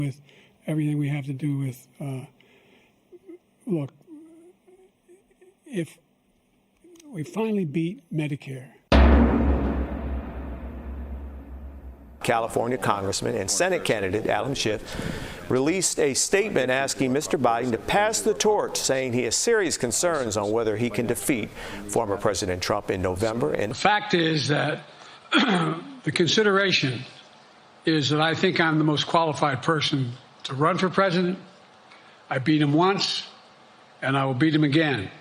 with everything we have to do with, look, if we finally beat Medicare. California Congressman and Senate candidate Adam Schiff released a statement asking Mr. Biden to pass the torch, saying he has serious concerns on whether he can defeat former President Trump in November. And the fact is that the consideration is that I think I'm the most qualified person to run for president. I beat him once, and I will beat him again.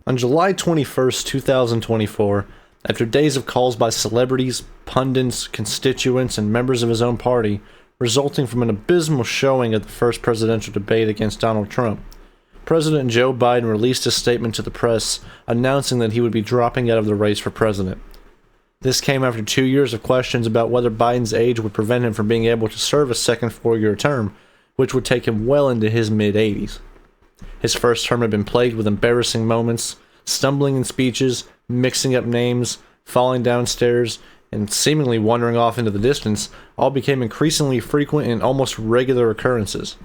On July 21st, 2024, after days of calls by celebrities, pundits, constituents, and members of his own party, resulting from an abysmal showing at the first presidential debate against Donald Trump, President Joe Biden released a statement to the press announcing that he would be dropping out of the race for president. This came after 2 years of questions about whether Biden's age would prevent him from being able to serve a second four-year term, which would take him well into his mid-80s. His first term had been plagued with embarrassing moments, stumbling in speeches, mixing up names, falling downstairs, and seemingly wandering off into the distance all became increasingly frequent and almost regular occurrences.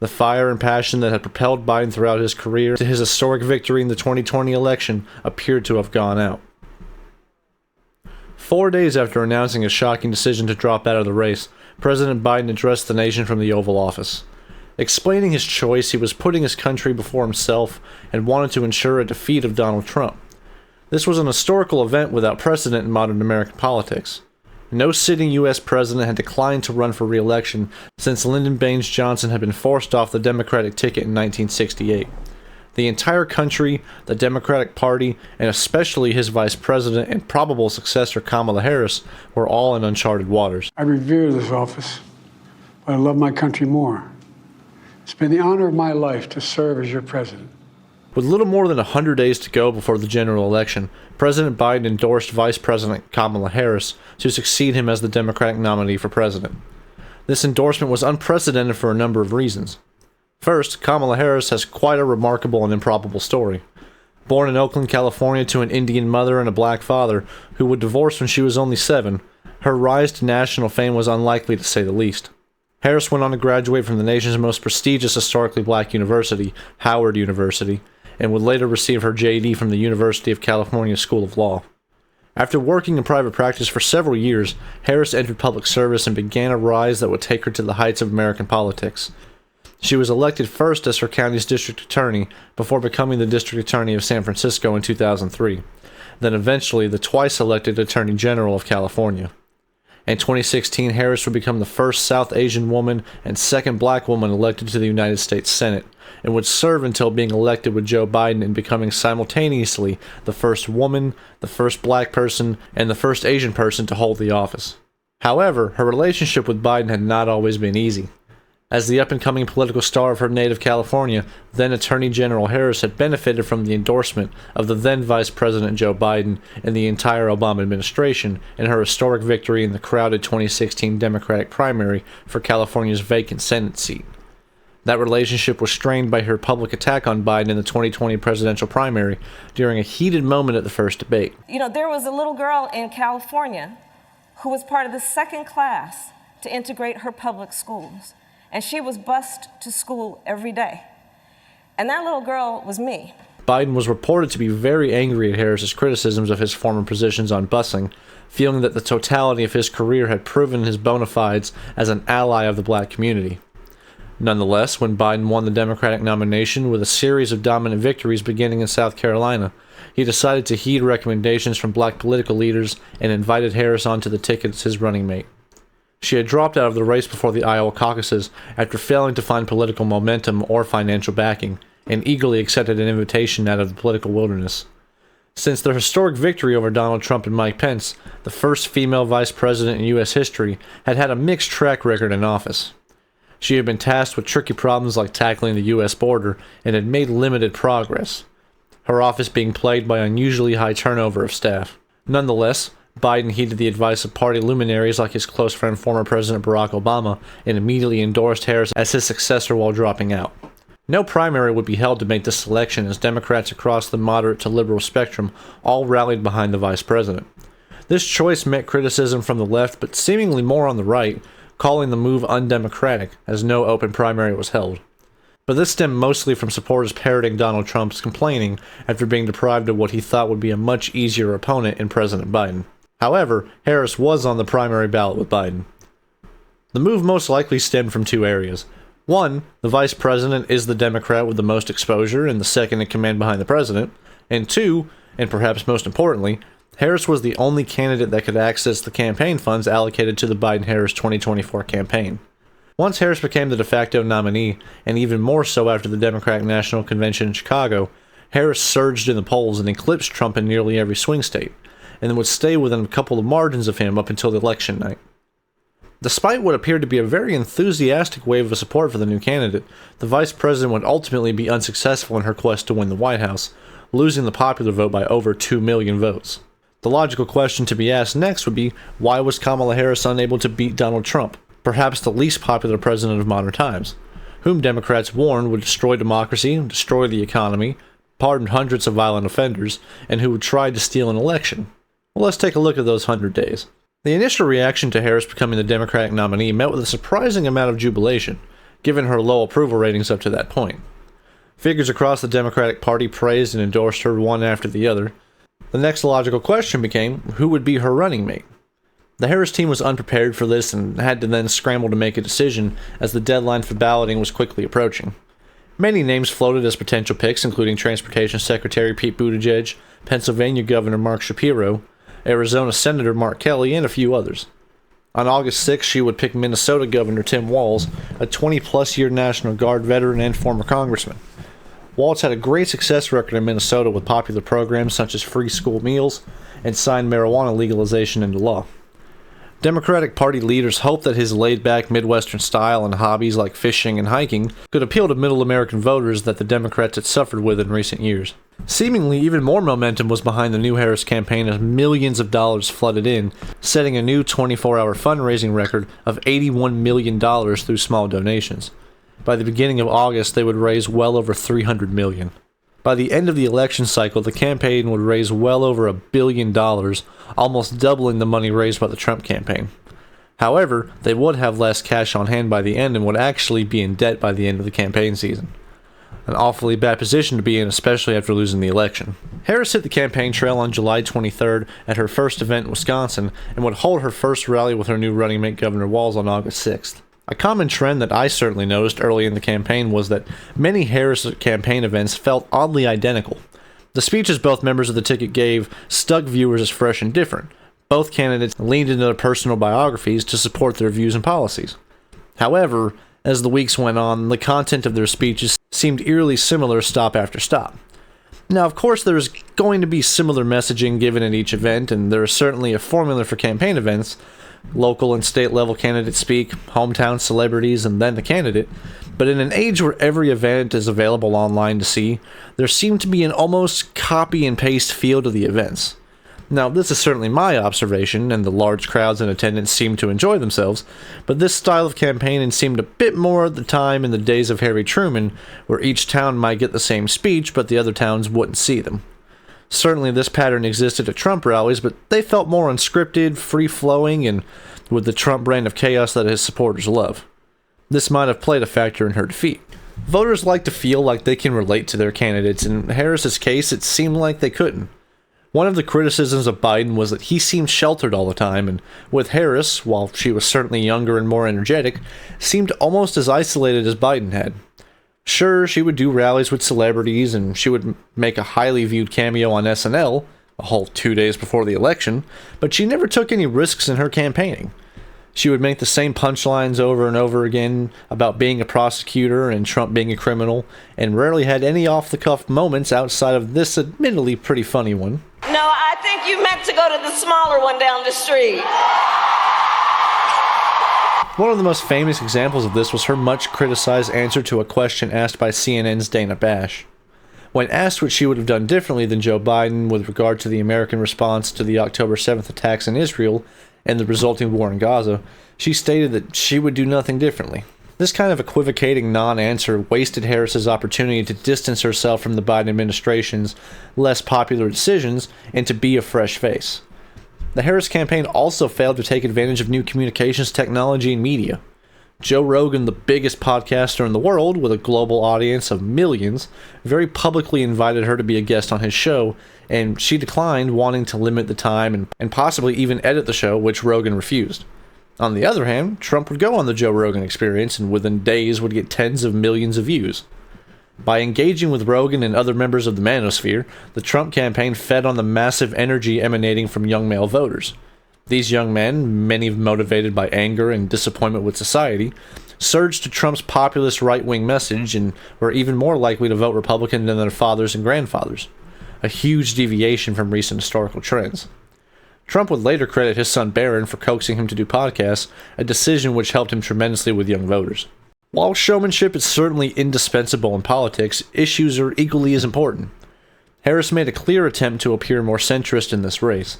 The fire and passion that had propelled Biden throughout his career to his historic victory in the 2020 election appeared to have gone out. 4 days after announcing his shocking decision to drop out of the race, President Biden addressed the nation from the Oval Office. Explaining his choice, he was putting his country before himself and wanted to ensure a defeat of Donald Trump. This was an historical event without precedent in modern American politics. No sitting U.S. president had declined to run for re-election since Lyndon Baines Johnson had been forced off the Democratic ticket in 1968. The entire country, the Democratic Party, and especially his vice president and probable successor Kamala Harris were all in uncharted waters. I revere this office, but I love my country more. It's been the honor of my life to serve as your president. With little more than 100 days to go before the general election, President Biden endorsed Vice President Kamala Harris to succeed him as the Democratic nominee for president. This endorsement was unprecedented for a number of reasons. First, Kamala Harris has quite a remarkable and improbable story. Born in Oakland, California to an Indian mother and a black father who would divorce when she was only 7, her rise to national fame was unlikely to say the least. Harris went on to graduate from the nation's most prestigious historically black university, Howard University, and would later receive her JD from the University of California School of Law. After working in private practice for several years, Harris entered public service and began a rise that would take her to the heights of American politics. She was elected first as her county's district attorney before becoming the district attorney of San Francisco in 2003, then eventually the twice-elected Attorney General of California. In 2016, Harris would become the first South Asian woman and second black woman elected to the United States Senate, and would serve until being elected with Joe Biden and becoming simultaneously the first woman, the first black person, and the first Asian person to hold the office. However, her relationship with Biden had not always been easy. As the up-and-coming political star of her native California, then Attorney General Harris had benefited from the endorsement of the then Vice President Joe Biden and the entire Obama administration in her historic victory in the crowded 2016 Democratic primary for California's vacant Senate seat. That relationship was strained by her public attack on Biden in the 2020 presidential primary during a heated moment at the first debate. You know, there was a little girl in California who was part of the second class to integrate her public schools. And she was bused to school every day. And that little girl was me. Biden was reported to be very angry at Harris's criticisms of his former positions on busing, feeling that the totality of his career had proven his bona fides as an ally of the black community. Nonetheless, when Biden won the Democratic nomination with a series of dominant victories beginning in South Carolina, he decided to heed recommendations from black political leaders and invited Harris onto the ticket as his running mate. She had dropped out of the race before the Iowa caucuses after failing to find political momentum or financial backing, and eagerly accepted an invitation out of the political wilderness. Since their historic victory over Donald Trump and Mike Pence, the first female vice president in U.S. history had had a mixed track record in office. She had been tasked with tricky problems like tackling the U.S. border and had made limited progress, her office being plagued by unusually high turnover of staff. Nonetheless, Biden heeded the advice of party luminaries like his close friend former President Barack Obama and immediately endorsed Harris as his successor while dropping out. No primary would be held to make this selection as Democrats across the moderate to liberal spectrum all rallied behind the vice president. This choice met criticism from the left, but seemingly more on the right, calling the move undemocratic, as no open primary was held. But this stemmed mostly from supporters parroting Donald Trump's complaining after being deprived of what he thought would be a much easier opponent in President Biden. However, Harris was on the primary ballot with Biden. The move most likely stemmed from two areas. One, the vice president is the Democrat with the most exposure and the second in command behind the president. And two, and perhaps most importantly, Harris was the only candidate that could access the campaign funds allocated to the Biden-Harris 2024 campaign. Once Harris became the de facto nominee, and even more so after the Democratic National Convention in Chicago, Harris surged in the polls and eclipsed Trump in nearly every swing state, and then would stay within a couple of margins of him up until the election night. Despite what appeared to be a very enthusiastic wave of support for the new candidate, the vice president would ultimately be unsuccessful in her quest to win the White House, losing the popular vote by over 2 million votes. The logical question to be asked next would be, why was Kamala Harris unable to beat Donald Trump, perhaps the least popular president of modern times, whom Democrats warned would destroy democracy, destroy the economy, pardon hundreds of violent offenders, and who would try to steal an election? Well, let's take a look at those 100 days. The initial reaction to Harris becoming the Democratic nominee met with a surprising amount of jubilation, given her low approval ratings up to that point. Figures across the Democratic Party praised and endorsed her one after the other. The next logical question became, who would be her running mate? The Harris team was unprepared for this and had to then scramble to make a decision as the deadline for balloting was quickly approaching. Many names floated as potential picks, including Transportation Secretary Pete Buttigieg, Pennsylvania Governor Mark Shapiro, Arizona Senator Mark Kelly, and a few others. On August 6th, she would pick Minnesota Governor Tim Walz, a 20-plus year National Guard veteran and former congressman. Walz had a great success record in Minnesota with popular programs such as free school meals and signed marijuana legalization into law. Democratic Party leaders hoped that his laid-back Midwestern style and hobbies like fishing and hiking could appeal to middle American voters that the Democrats had suffered with in recent years. Seemingly, even more momentum was behind the new Harris campaign as millions of dollars flooded in, setting a new 24-hour fundraising record of $81 million through small donations. By the beginning of August, they would raise well over $300 million. By the end of the election cycle, the campaign would raise well over $1 billion, almost doubling the money raised by the Trump campaign. However, they would have less cash on hand by the end and would actually be in debt by the end of the campaign season. An awfully bad position to be in, especially after losing the election. Harris hit the campaign trail on July 23rd at her first event in Wisconsin and would hold her first rally with her new running mate Governor Walz on August 6th. A common trend that I certainly noticed early in the campaign was that many Harris campaign events felt oddly identical. The speeches both members of the ticket gave struck viewers as fresh and different. Both candidates leaned into their personal biographies to support their views and policies. However, as the weeks went on, the content of their speeches seemed eerily similar stop after stop. Now, of course, there is going to be similar messaging given at each event, and there is certainly a formula for campaign events. Local and state level candidates speak, hometown celebrities, and then the candidate. But in an age where every event is available online to see, there seemed to be an almost copy and paste feel to the events. Now, this is certainly my observation, and the large crowds in attendance seemed to enjoy themselves, but this style of campaigning seemed a bit more at the time in the days of Harry Truman, where each town might get the same speech, but the other towns wouldn't see them. Certainly this pattern existed at Trump rallies, but they felt more unscripted, free-flowing, and with the Trump brand of chaos that his supporters love. This might have played a factor in her defeat. Voters like to feel like they can relate to their candidates. In Harris's case, it seemed like they couldn't. One of the criticisms of Biden was that he seemed sheltered all the time, and with Harris, while she was certainly younger and more energetic, seemed almost as isolated as Biden had. Sure, she would do rallies with celebrities, and she would make a highly viewed cameo on SNL, a whole 2 days before the election, but she never took any risks in her campaigning. She would make the same punchlines over and over again about being a prosecutor and Trump being a criminal, and rarely had any off-the-cuff moments outside of this admittedly pretty funny one. No, I think you meant to go to the smaller one down the street. One of the most famous examples of this was her much criticized answer to a question asked by CNN's Dana Bash. When asked what she would have done differently than Joe Biden with regard to the American response to the October 7th attacks in Israel and the resulting war in Gaza, she stated that she would do nothing differently. This kind of equivocating non-answer wasted Harris's opportunity to distance herself from the Biden administration's less popular decisions and to be a fresh face. The Harris campaign also failed to take advantage of new communications technology and media. Joe Rogan, the biggest podcaster in the world with a global audience of millions, very publicly invited her to be a guest on his show, and she declined, wanting to limit the time and possibly even edit the show, which Rogan refused. On the other hand, Trump would go on the Joe Rogan Experience and within days would get tens of millions of views. By engaging with Rogan and other members of the manosphere, the Trump campaign fed on the massive energy emanating from young male voters. These young men, many motivated by anger and disappointment with society, surged to Trump's populist right-wing message and were even more likely to vote Republican than their fathers and grandfathers, a huge deviation from recent historical trends. Trump would later credit his son Barron for coaxing him to do podcasts, a decision which helped him tremendously with young voters. While showmanship is certainly indispensable in politics, issues are equally as important. Harris made a clear attempt to appear more centrist in this race.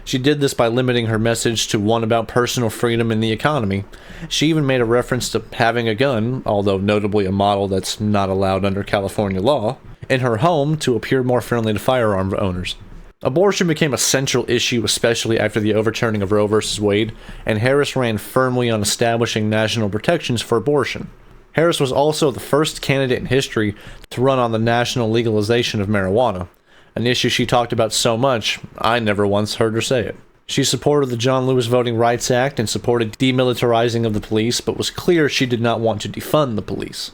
She did this by limiting her message to one about personal freedom and the economy. She even made a reference to having a gun, although notably a model that's not allowed under California law, in her home to appear more friendly to firearm owners. Abortion became a central issue, especially after the overturning of Roe v. Wade, and Harris ran firmly on establishing national protections for abortion. Harris was also the first candidate in history to run on the national legalization of marijuana, an issue she talked about so much, I never once heard her say it. She supported the John Lewis Voting Rights Act and supported demilitarizing of the police, but was clear she did not want to defund the police.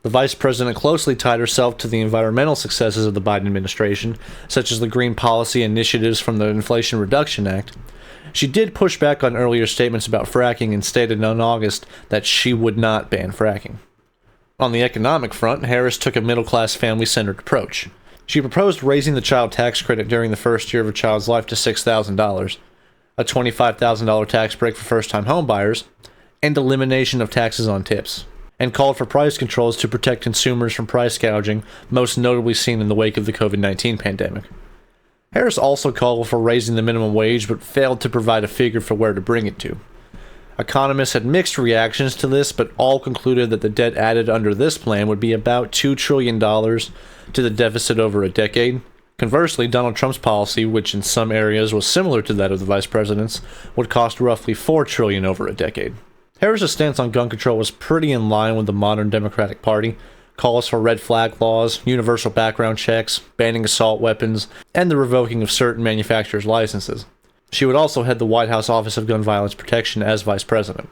The vice president closely tied herself to the environmental successes of the Biden administration, such as the green policy initiatives from the Inflation Reduction Act. She did push back on earlier statements about fracking and stated in August that she would not ban fracking. On the economic front, Harris took a middle-class, family-centered approach. She proposed raising the child tax credit during the first year of a child's life to $6,000, a $25,000 tax break for first-time homebuyers, and elimination of taxes on tips, and called for price controls to protect consumers from price gouging, most notably seen in the wake of the COVID-19 pandemic. Harris also called for raising the minimum wage, but failed to provide a figure for where to bring it to. Economists had mixed reactions to this, but all concluded that the debt added under this plan would be about $2 trillion to the deficit over a decade. Conversely, Donald Trump's policy, which in some areas was similar to that of the vice president's, would cost roughly $4 trillion over a decade. Harris's stance on gun control was pretty in line with the modern Democratic Party. Calls for red flag laws, universal background checks, banning assault weapons, and the revoking of certain manufacturers' licenses. She would also head the White House Office of Gun Violence Protection as vice president.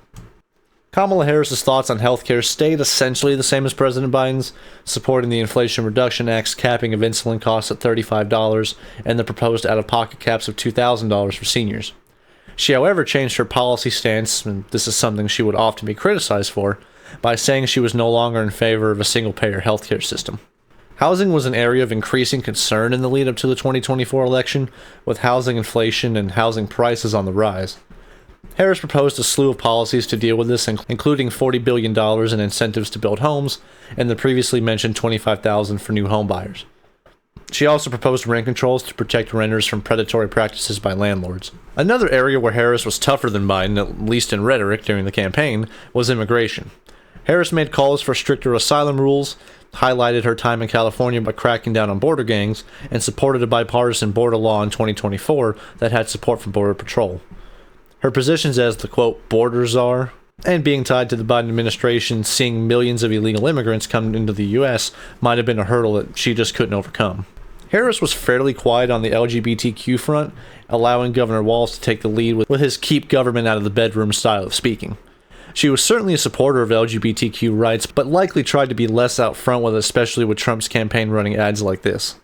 Kamala Harris's thoughts on healthcare stayed essentially the same as President Biden's, supporting the Inflation Reduction Act's capping of insulin costs at $35 and the proposed out-of-pocket caps of $2,000 for seniors. She, however, changed her policy stance, and this is something she would often be criticized for, by saying she was no longer in favor of a single-payer healthcare system. Housing was an area of increasing concern in the lead-up to the 2024 election, with housing inflation and housing prices on the rise. Harris proposed a slew of policies to deal with this, including $40 billion in incentives to build homes, and the previously mentioned $25,000 for new home buyers. She also proposed rent controls to protect renters from predatory practices by landlords. Another area where Harris was tougher than Biden, at least in rhetoric during the campaign, was immigration. Harris made calls for stricter asylum rules, highlighted her time in California by cracking down on border gangs, and supported a bipartisan border law in 2024 that had support from Border Patrol. Her positions as the, quote, border czar, and being tied to the Biden administration seeing millions of illegal immigrants come into the U.S. might have been a hurdle that she just couldn't overcome. Harris was fairly quiet on the LGBTQ front, allowing Governor Walz to take the lead with his keep government out of the bedroom style of speaking. She was certainly a supporter of LGBTQ rights, but likely tried to be less out front with it, especially with Trump's campaign running ads like this.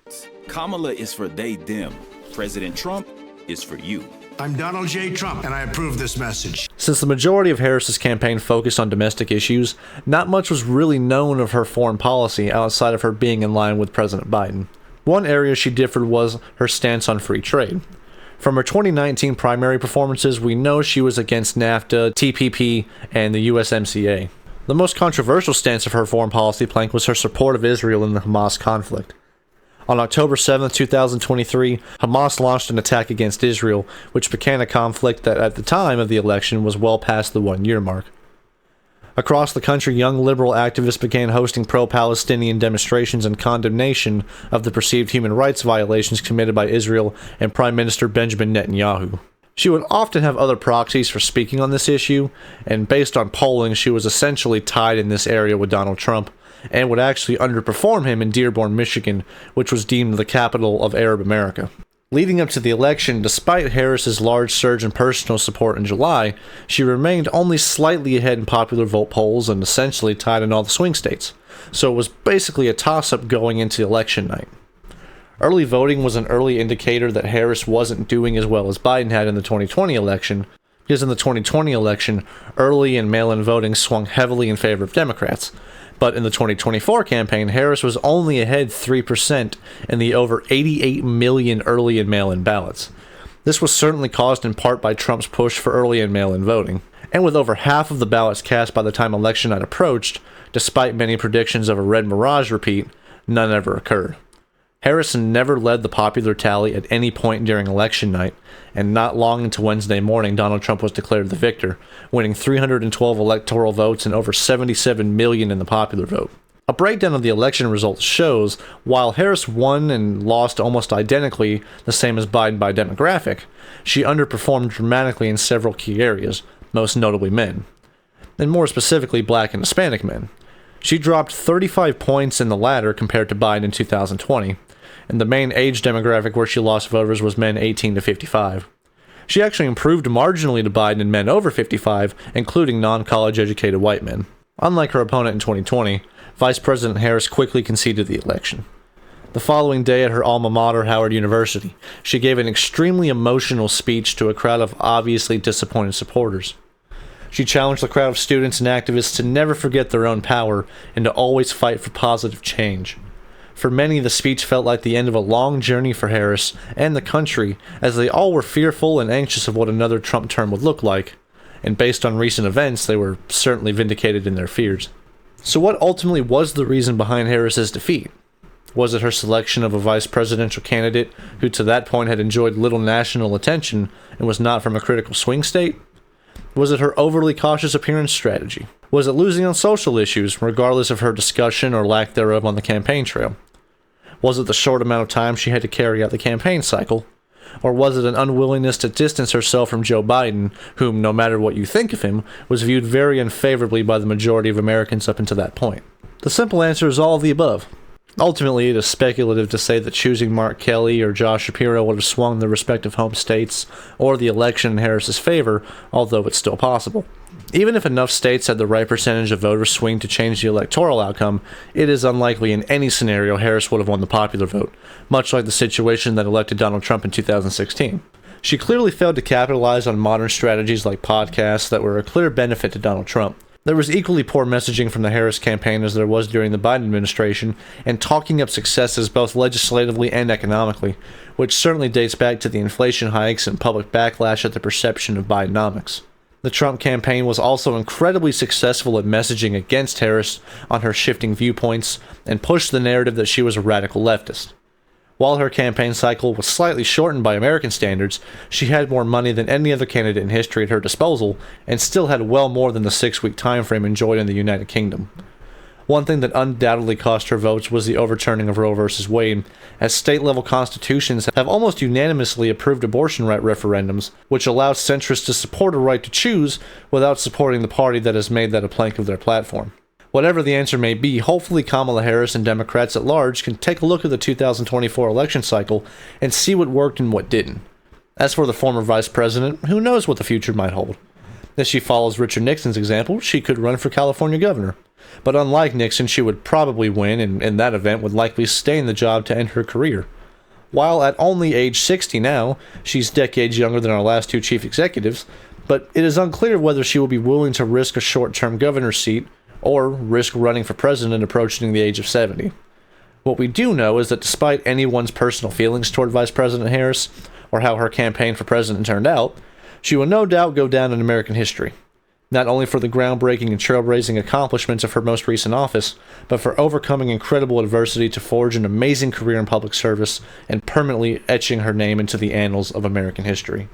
Kamala is for they, them. President Trump is for you. I'm Donald J. Trump, and I approve this message. Since the majority of Harris's campaign focused on domestic issues, not much was really known of her foreign policy outside of her being in line with President Biden. One area she differed was her stance on free trade. From her 2019 primary performances, we know she was against NAFTA, TPP, and the USMCA. The most controversial stance of her foreign policy plank was her support of Israel in the Hamas conflict. On October 7, 2023, Hamas launched an attack against Israel, which began a conflict that at the time of the election was well past the 1-year mark. Across the country, young liberal activists began hosting pro-Palestinian demonstrations in condemnation of the perceived human rights violations committed by Israel and Prime Minister Benjamin Netanyahu. She would often have other proxies for speaking on this issue, and based on polling, she was essentially tied in this area with Donald Trump, and would actually underperform him in Dearborn, Michigan, which was deemed the capital of Arab America. Leading up to the election, despite Harris's large surge in personal support in July, she remained only slightly ahead in popular vote polls and essentially tied in all the swing states, so it was basically a toss-up going into election night. Early voting was an early indicator that Harris wasn't doing as well as Biden had in the 2020 election, because in the 2020 election, early and mail-in voting swung heavily in favor of Democrats. But in the 2024 campaign, Harris was only ahead 3% in the over 88 million early and mail-in ballots. This was certainly caused in part by Trump's push for early and mail-in voting. And with over half of the ballots cast by the time election night approached, despite many predictions of a red mirage repeat, none ever occurred. Harris never led the popular tally at any point during election night, and not long into Wednesday morning, Donald Trump was declared the victor, winning 312 electoral votes and over 77 million in the popular vote. A breakdown of the election results shows, while Harris won and lost almost identically, the same as Biden by demographic, she underperformed dramatically in several key areas, most notably men, and more specifically Black and Hispanic men. She dropped 35 points in the latter compared to Biden in 2020, and the main age demographic where she lost voters was men 18 to 55. She actually improved marginally to Biden in men over 55, including non-college educated white men. Unlike her opponent in 2020, Vice President Harris quickly conceded the election. The following day at her alma mater, Howard University, she gave an extremely emotional speech to a crowd of obviously disappointed supporters. She challenged the crowd of students and activists to never forget their own power and to always fight for positive change. For many, the speech felt like the end of a long journey for Harris and the country, as they all were fearful and anxious of what another Trump term would look like, and based on recent events, they were certainly vindicated in their fears. So what ultimately was the reason behind Harris's defeat? Was it her selection of a vice presidential candidate who to that point had enjoyed little national attention and was not from a critical swing state? Was it her overly cautious appearance strategy? Was it losing on social issues, regardless of her discussion or lack thereof on the campaign trail? Was it the short amount of time she had to carry out the campaign cycle? Or was it an unwillingness to distance herself from Joe Biden, whom, no matter what you think of him, was viewed very unfavorably by the majority of Americans up until that point? The simple answer is all of the above. Ultimately, it is speculative to say that choosing Mark Kelly or Josh Shapiro would have swung the respective home states or the election in Harris's favor, although it's still possible. Even if enough states had the right percentage of voters swing to change the electoral outcome, it is unlikely in any scenario Harris would have won the popular vote, much like the situation that elected Donald Trump in 2016. She clearly failed to capitalize on modern strategies like podcasts that were a clear benefit to Donald Trump. There was equally poor messaging from the Harris campaign as there was during the Biden administration, and talking up successes both legislatively and economically, which certainly dates back to the inflation hikes and public backlash at the perception of Bidenomics. The Trump campaign was also incredibly successful at messaging against Harris on her shifting viewpoints and pushed the narrative that she was a radical leftist. While her campaign cycle was slightly shortened by American standards, she had more money than any other candidate in history at her disposal, and still had well more than the 6-week time frame enjoyed in the United Kingdom. One thing that undoubtedly cost her votes was the overturning of Roe v. Wade, as state-level constitutions have almost unanimously approved abortion right referendums, which allows centrists to support a right to choose without supporting the party that has made that a plank of their platform. Whatever the answer may be, hopefully Kamala Harris and Democrats at large can take a look at the 2024 election cycle and see what worked and what didn't. As for the former vice president, who knows what the future might hold? If she follows Richard Nixon's example, she could run for California governor. But unlike Nixon, she would probably win, and in that event would likely stay in the job to end her career. While at only age 60 now, she's decades younger than our last two chief executives, but it is unclear whether she will be willing to risk a short-term governor seat or risk running for president approaching the age of 70. What we do know is that despite anyone's personal feelings toward Vice President Harris, or how her campaign for president turned out, she will no doubt go down in American history, not only for the groundbreaking and trailblazing accomplishments of her most recent office, but for overcoming incredible adversity to forge an amazing career in public service and permanently etching her name into the annals of American history.